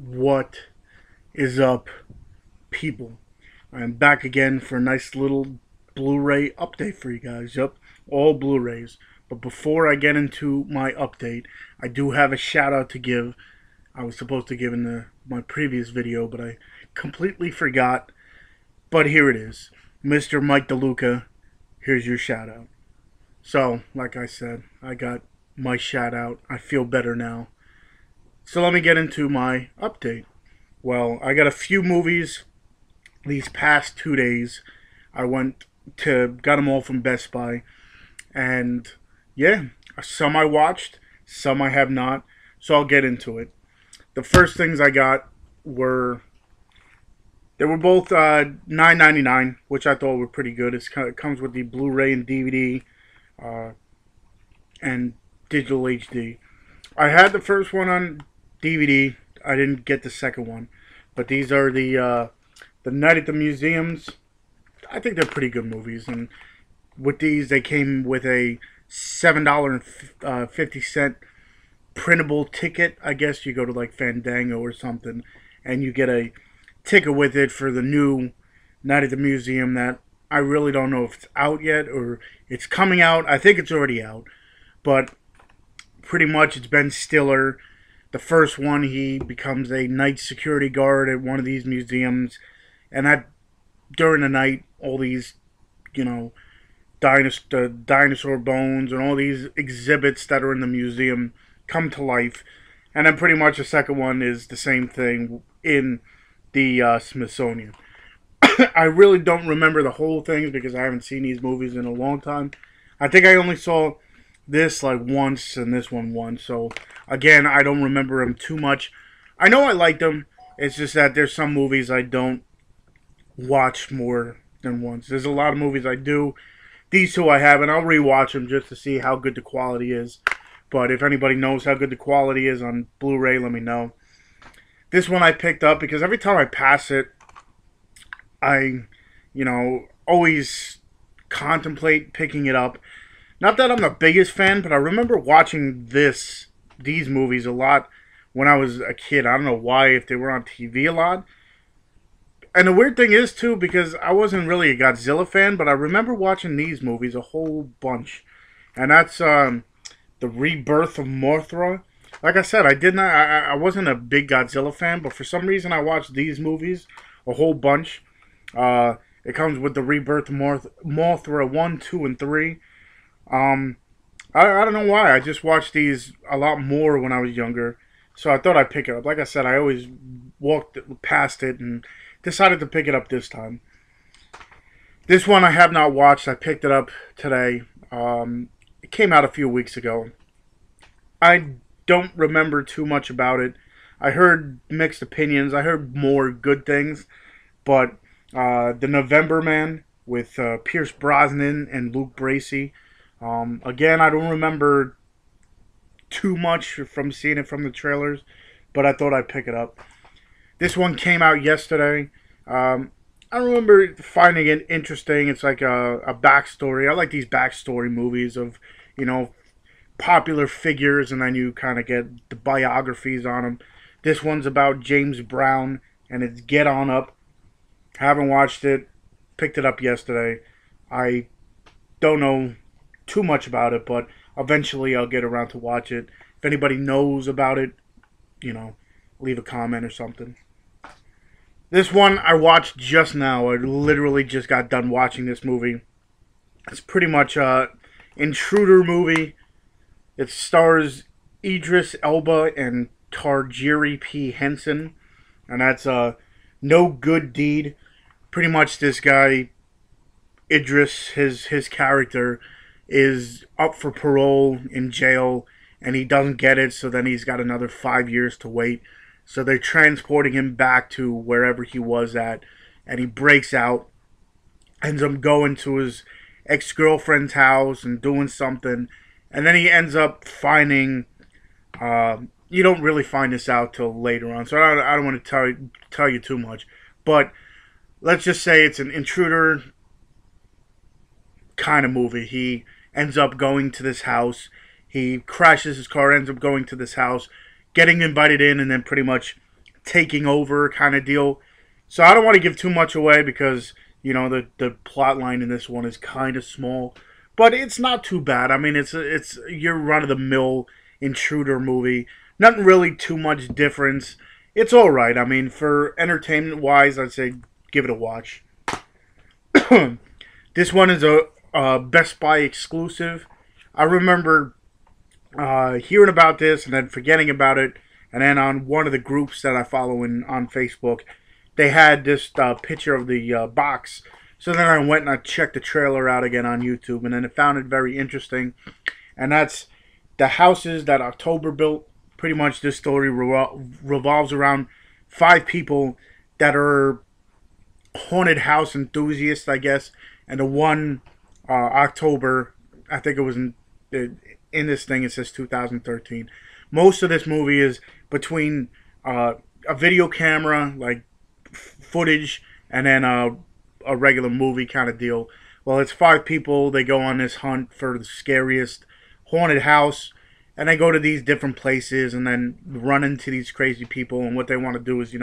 What is up, people? I'm back again for a nice little Blu-ray update for you guys. Yep, all Blu-rays. But before I get into my update, I do have a shout out to give. I was supposed to give in my previous video, but I completely forgot. But here it is. Mr. Mike DeLuca, here's your shout out. So, like I said, I got my shout out. I feel better now. So let me get into my update. Well, I got a few movies these past 2 days. I got them all from Best Buy. And yeah, some I watched, some I have not. So I'll get into it. The first things I got they were both $9.99, which I thought were pretty good. It comes with the Blu-ray and DVD and digital HD. I had the first one on DVD. I didn't get the second one, but these are the Night at the Museums. I think they're pretty good movies, and with these, they came with a $7.50 printable ticket. I guess you go to like Fandango or something, and you get a ticket with it for the new Night at the Museum that I really don't know if it's out yet or it's coming out. I think it's already out, but pretty much it's Ben Stiller. The first one, he becomes a night security guard at one of these museums, and during the night, all these, dinosaur bones and all these exhibits that are in the museum come to life. And then pretty much the second one is the same thing in the Smithsonian. I really don't remember the whole things because I haven't seen these movies in a long time. I think I only saw this like once and this one once. So again, I don't remember them too much. I know I liked them. It's just that there's some movies I don't watch more than once. There's a lot of movies I do. These two I have, and I'll rewatch them just to see how good the quality is. But if anybody knows how good the quality is on Blu-ray, let me know. This one I picked up because every time I pass it, I, always contemplate picking it up. Not that I'm the biggest fan, but I remember watching these movies a lot when I was a kid. I don't know why, if they were on TV a lot. And the weird thing is, too, because I wasn't really a Godzilla fan, but I remember watching these movies a whole bunch. And that's The Rebirth of Mothra. Like I said, I wasn't a big Godzilla fan, but for some reason I watched these movies a whole bunch. It comes with The Rebirth of Mothra 1, 2, and 3. I don't know why. I just watched these a lot more when I was younger. So I thought I'd pick it up. Like I said, I always walked past it and decided to pick it up this time. This one I have not watched. I picked it up today. It came out a few weeks ago. I don't remember too much about it. I heard mixed opinions. I heard more good things. But The November Man with Pierce Brosnan and Luke Bracey. Again, I don't remember too much from seeing it from the trailers, but I thought I'd pick it up. This one came out yesterday. I remember finding it interesting. It's like a backstory. I like these backstory movies of, popular figures, and then you kind of get the biographies on them. This one's about James Brown, and it's Get On Up. Haven't watched it. Picked it up yesterday. I don't know too much about it, but eventually I'll get around to watch it. If anybody knows about it, leave a comment or something. This one I watched just now. I literally just got done watching this movie. It's pretty much a intruder movie. It stars Idris Elba and Tarjiri P. Henson, and that's No Good Deed. Pretty much this guy, Idris, his character, is up for parole in jail, and he doesn't get it, so then he's got another 5 years to wait. So they're transporting him back to wherever he was at, and he breaks out, ends up going to his ex-girlfriend's house and doing something, and then he ends up finding, you don't really find this out till later on, so I don't want to tell you too much, but let's just say it's an intruder kind of movie. He ends up going to this house, he crashes his car, ends up going to this house, getting invited in, and then pretty much taking over kind of deal. So I don't want to give too much away because the plot line in this one is kind of small, but it's not too bad. I mean, it's your run of the mill intruder movie. Nothing really too much difference. It's all right. I mean, for entertainment wise, I'd say give it a watch. This one is a Best Buy exclusive. I remember hearing about this and then forgetting about it, and then on one of the groups that I follow on Facebook, they had this picture of the box. So then I went and I checked the trailer out again on YouTube, and then I found it very interesting. And that's the houses that October built. Pretty much this story revolves around 5 people that are haunted house enthusiasts, I guess. And the one October, I think it was in this thing, it says 2013. Most of this movie is between a video camera, like footage, and then a regular movie kind of deal. Well, it's 5 people. They go on this hunt for the scariest haunted house, and they go to these different places and then run into these crazy people. And what they want to do is,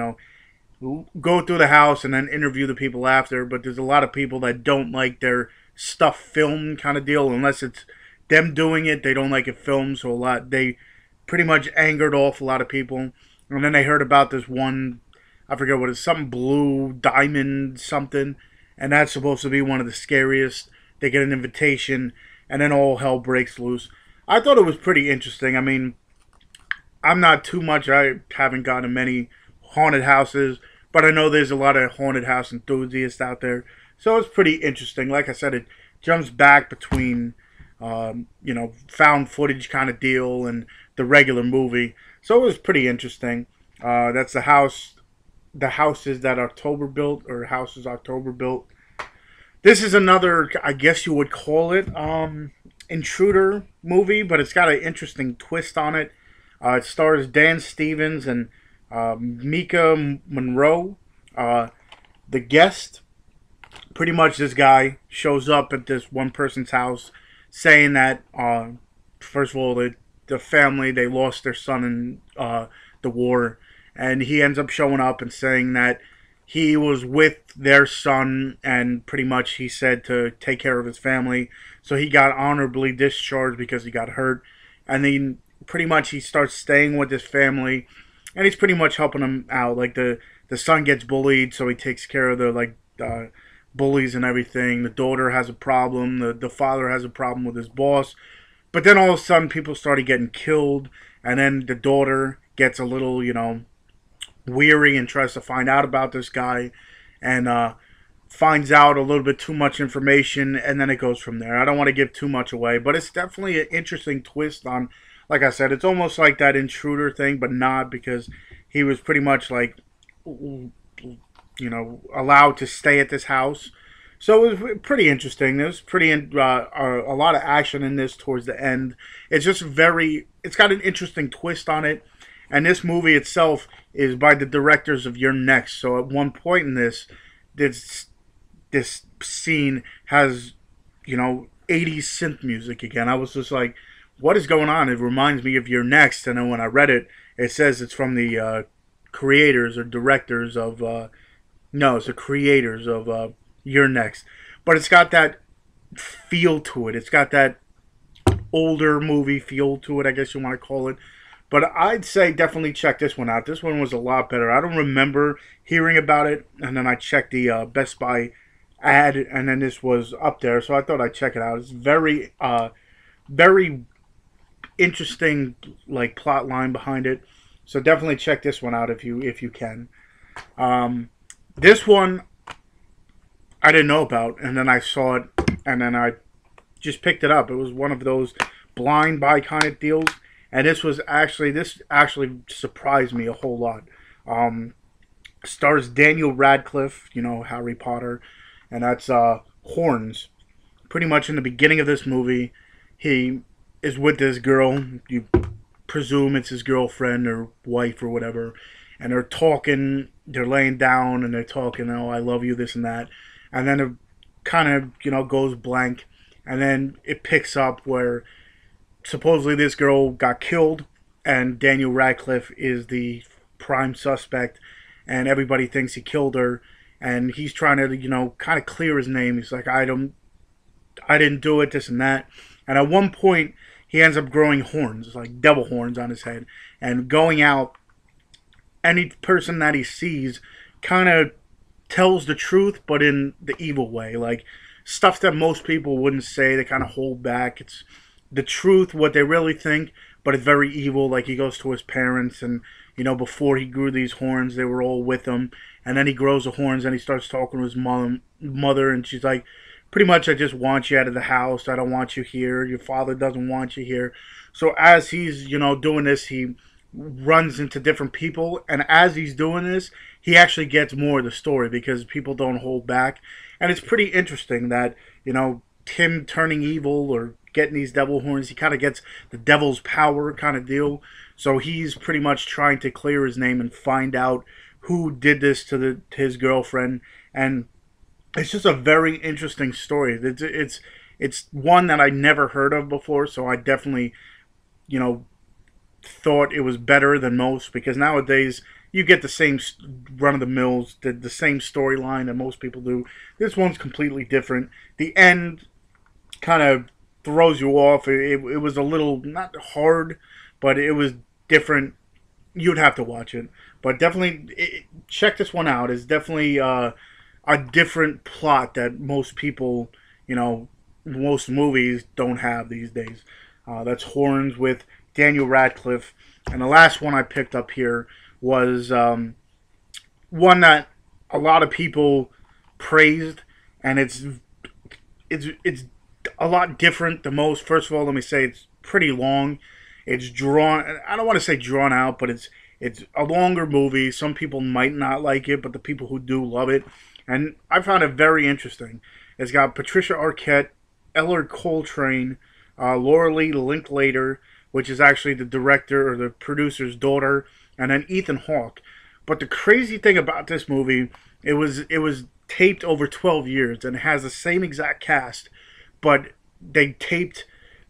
go through the house and then interview the people after. But there's a lot of people that don't like their stuff filmed kind of deal, unless it's them doing it. They don't like it filmed, so they pretty much angered off a lot of people. And then they heard about this one, I forget what it's, something blue diamond something, and that's supposed to be one of the scariest. They get an invitation, and then all hell breaks loose. I thought it was pretty interesting. I mean, I'm not too much. I haven't gone to many haunted houses, but I know there's a lot of haunted house enthusiasts out there. So it's pretty interesting. Like I said, it jumps back between, found footage kind of deal and the regular movie. So it was pretty interesting. That's the houses that October built, or houses October built. This is another, I guess you would call it, intruder movie, but it's got an interesting twist on it. It stars Dan Stevens and Mika Monroe. The guest, pretty much this guy shows up at this one person's house saying that, first of all, the family, they lost their son in the war, and he ends up showing up and saying that he was with their son, and pretty much he said to take care of his family. So he got honorably discharged because he got hurt. And then pretty much he starts staying with his family, and he's pretty much helping them out. Like the son gets bullied, so he takes care of the bullies and everything. The daughter has a problem. The father has a problem with his boss. But then all of a sudden people started getting killed, and then the daughter gets a little, weary and tries to find out about this guy, and finds out a little bit too much information, and then it goes from there. I don't want to give too much away, but it's definitely an interesting twist on, like I said, it's almost like that intruder thing, but not, because he was pretty much like, allowed to stay at this house. So it was pretty interesting. There's a lot of action in this towards the end. It's just it's got an interesting twist on it. And this movie itself is by the directors of You're Next. So at one point in this scene has, 80s synth music again. I was just like, what is going on? It reminds me of You're Next. And then when I read it, it says it's from the creators or directors of, it's the creators of You're Next. But it's got that feel to it. It's got that older movie feel to it, I guess you want to call it. But I'd say definitely check this one out. This one was a lot better. I don't remember hearing about it. And then I checked the Best Buy ad, and then this was up there. So I thought I'd check it out. It's very, very interesting, plot line behind it. So definitely check this one out if you can. This one I didn't know about, and then I saw it, and then I just picked it up. It was one of those blind buy kind of deals. And this actually surprised me a whole lot. Stars Daniel Radcliffe, Harry Potter, and that's Horns. Pretty much in the beginning of this movie, he is with this girl. You presume it's his girlfriend or wife or whatever, and they're talking. They're laying down and they're talking. Oh, I love you, this and that. And then it kind of goes blank, and then it picks up where supposedly this girl got killed, and Daniel Radcliffe is the prime suspect, and everybody thinks he killed her, and he's trying to, kind of clear his name. He's like, I didn't do it, this and that. And at one point, he ends up growing horns, like devil horns on his head, and going out. Any person that he sees kind of tells the truth, but in the evil way. Like stuff that most people wouldn't say, they kind of hold back. It's the truth, what they really think, but it's very evil. Like he goes to his parents, and before he grew these horns, they were all with him, and then he grows the horns, and he starts talking to his mother, and she's like, pretty much, I just want you out of the house. I don't want you here. Your father doesn't want you here. So as he's doing this, he runs into different people, and as he's doing this, he actually gets more of the story because people don't hold back. And it's pretty interesting that him turning evil or getting these devil horns, he kind of gets the devil's power kind of deal. So he's pretty much trying to clear his name and find out who did this to his girlfriend. And it's just a very interesting story. It's one that I never heard of before, so I definitely thought it was better than most, because nowadays you get the same run-of-the-mills, the same storyline that most people do. This one's completely different. The end kind of throws you off. It was a little, not hard, but it was different. You'd have to watch it. But definitely check this one out. It's definitely a different plot that most people, most movies don't have these days. That's Horns with Daniel Radcliffe. And the last one I picked up here was one that a lot of people praised, and it's a lot different than most. First of all, let me say it's pretty long. It's drawn. I don't want to say drawn out, but it's a longer movie. Some people might not like it, but the people who do love it, and I found it very interesting. It's got Patricia Arquette, Eller Coltrane, Laura Lee Linklater, which is actually the director or the producer's daughter, and then Ethan Hawke. But the crazy thing about this movie, it was taped over 12 years, and it has the same exact cast, but they taped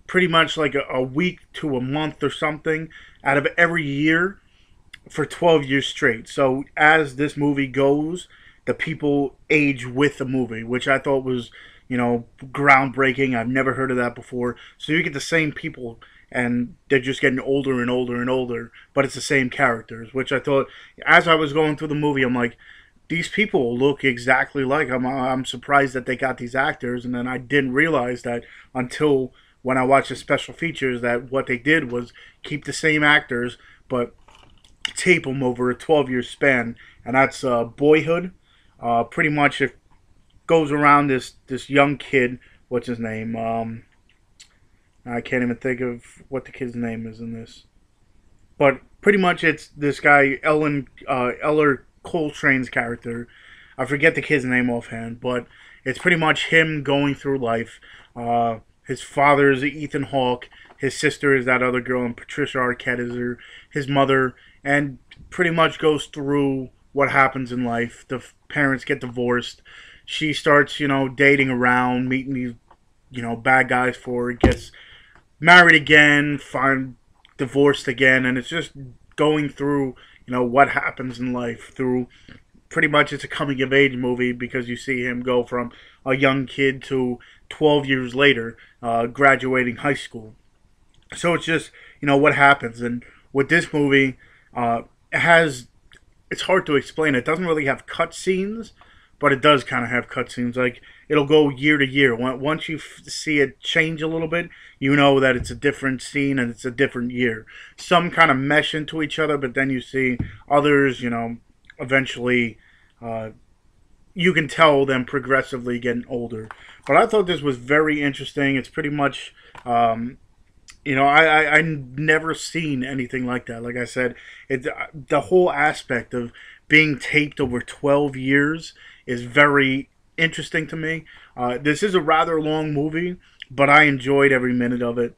pretty much like a week to a month or something out of every year for 12 years straight. So as this movie goes, the people age with the movie, which I thought was, groundbreaking. I've never heard of that before. So you get the same people, and they're just getting older and older and older, but it's the same characters, which I thought, as I was going through the movie, I'm like, these people look exactly like them. I'm surprised that they got these actors, and then I didn't realize that until when I watched the special features, that what they did was keep the same actors, but tape them over a 12-year span, and that's Boyhood. Pretty much it goes around this young kid, what's his name? I can't even think of what the kid's name is in this. But pretty much it's this guy, Eller Coltrane's character. I forget the kid's name offhand, but it's pretty much him going through life. His father is Ethan Hawke. His sister is that other girl, and Patricia Arquette is his mother. And pretty much goes through what happens in life. The parents get divorced. She starts, dating around, meeting these, bad guys for her. Gets married again, divorced again, and it's just going through, what happens in life through. Pretty much it's a coming of age movie, because you see him go from a young kid to 12 years later, graduating high school. So it's just, what happens. And with this movie, it's hard to explain. It doesn't really have cutscenes, but it does kind of have cutscenes. Like, it'll go year to year. Once you see it change a little bit, you know that it's a different scene and it's a different year. Some kind of mesh into each other, but then you see others, eventually you can tell them progressively getting older. But I thought this was very interesting. It's pretty much, I never seen anything like that. Like I said, the whole aspect of being taped over 12 years is very interesting to me. This is a rather long movie, but I enjoyed every minute of it.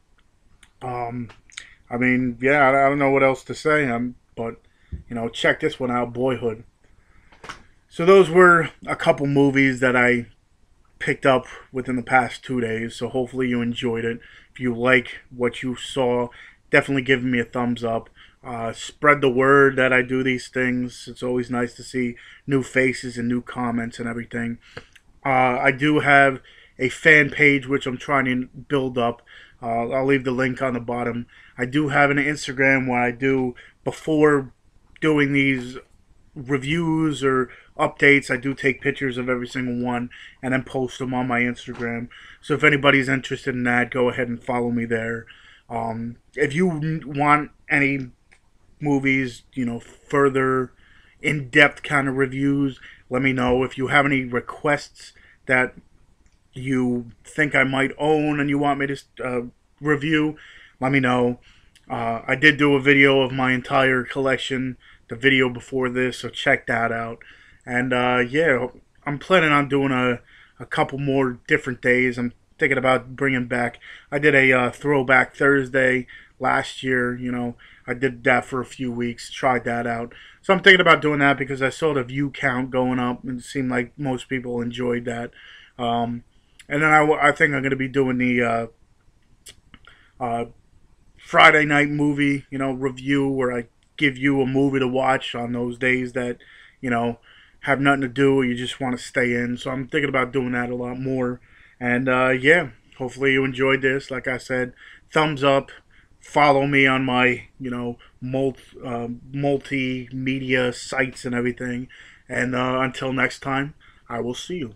I don't know what else to say. But check this one out, Boyhood. So those were a couple movies that I picked up within the past 2 days. So hopefully you enjoyed it. If you like what you saw, definitely give me a thumbs up. Spread the word that I do these things. It's always nice to see new faces and new comments and everything. I do have a fan page which I'm trying to build up. I'll leave the link on the bottom. I do have an Instagram where I do, before doing these reviews or updates, I do take pictures of every single one and then post them on my Instagram. So if anybody's interested in that, go ahead and follow me there. If you want any movies, further in-depth kind of reviews, let me know. If you have any requests that you think I might own and you want me to review, let me know. I did do a video of my entire collection, the video before this, so check that out. And yeah, I'm planning on doing a couple more different days. I'm thinking about bringing back, I did a throwback Thursday last year. I did that for a few weeks, tried that out. So I'm thinking about doing that because I saw the view count going up and it seemed like most people enjoyed that. And then I think I'm going to be doing the Friday night movie, review, where I give you a movie to watch on those days that, have nothing to do or you just want to stay in. So I'm thinking about doing that a lot more. And yeah, hopefully you enjoyed this. Like I said, thumbs up. Follow me on my, multimedia sites and everything. And until next time, I will see you.